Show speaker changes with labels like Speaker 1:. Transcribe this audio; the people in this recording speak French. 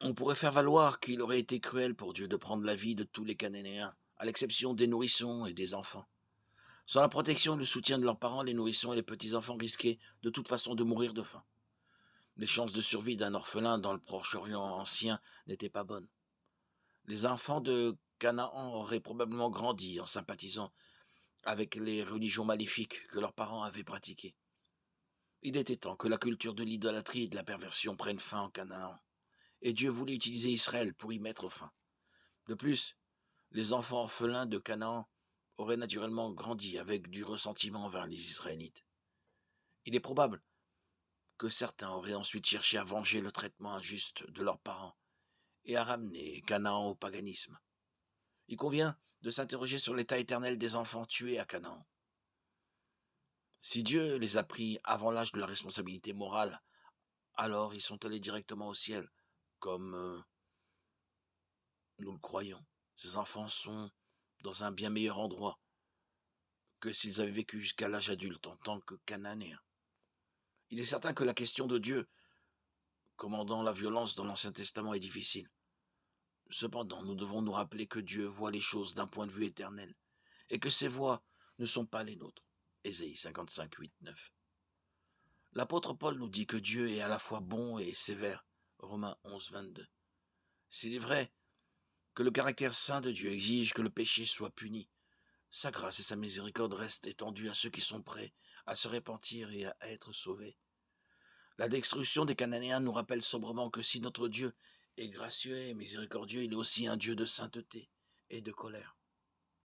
Speaker 1: On pourrait faire valoir qu'il aurait été cruel pour Dieu de prendre la vie de tous les Cananéens, à l'exception des nourrissons et des enfants. Sans la protection et le soutien de leurs parents, les nourrissons et les petits-enfants risquaient de toute façon de mourir de faim. Les chances de survie d'un orphelin dans le Proche-Orient ancien n'étaient pas bonnes. Les enfants de Canaan auraient probablement grandi en sympathisant avec les religions maléfiques que leurs parents avaient pratiquées. Il était temps que la culture de l'idolâtrie et de la perversion prenne fin en Canaan, et Dieu voulait utiliser Israël pour y mettre fin. De plus, les enfants orphelins de Canaan auraient naturellement grandi avec du ressentiment envers les Israélites. Il est probable que certains auraient ensuite cherché à venger le traitement injuste de leurs parents et à ramener Canaan au paganisme. Il convient de s'interroger sur l'état éternel des enfants tués à Canaan. Si Dieu les a pris avant l'âge de la responsabilité morale, alors ils sont allés directement au ciel, comme nous le croyons. Ces enfants sont dans un bien meilleur endroit que s'ils avaient vécu jusqu'à l'âge adulte en tant que Cananéens. Il est certain que la question de Dieu commandant la violence dans l'Ancien Testament est difficile. Cependant, nous devons nous rappeler que Dieu voit les choses d'un point de vue éternel et que ses voies ne sont pas les nôtres. Ésaïe 55, 8, 9. L'apôtre Paul nous dit que Dieu est à la fois bon et sévère. Romains 11, 22. S'il est vrai que le caractère saint de Dieu exige que le péché soit puni, sa grâce et sa miséricorde restent étendues à ceux qui sont prêts à se repentir et à être sauvés. La destruction des Cananéens nous rappelle sobrement que si notre Dieu est gracieux et miséricordieux, il est aussi un Dieu de sainteté et de colère.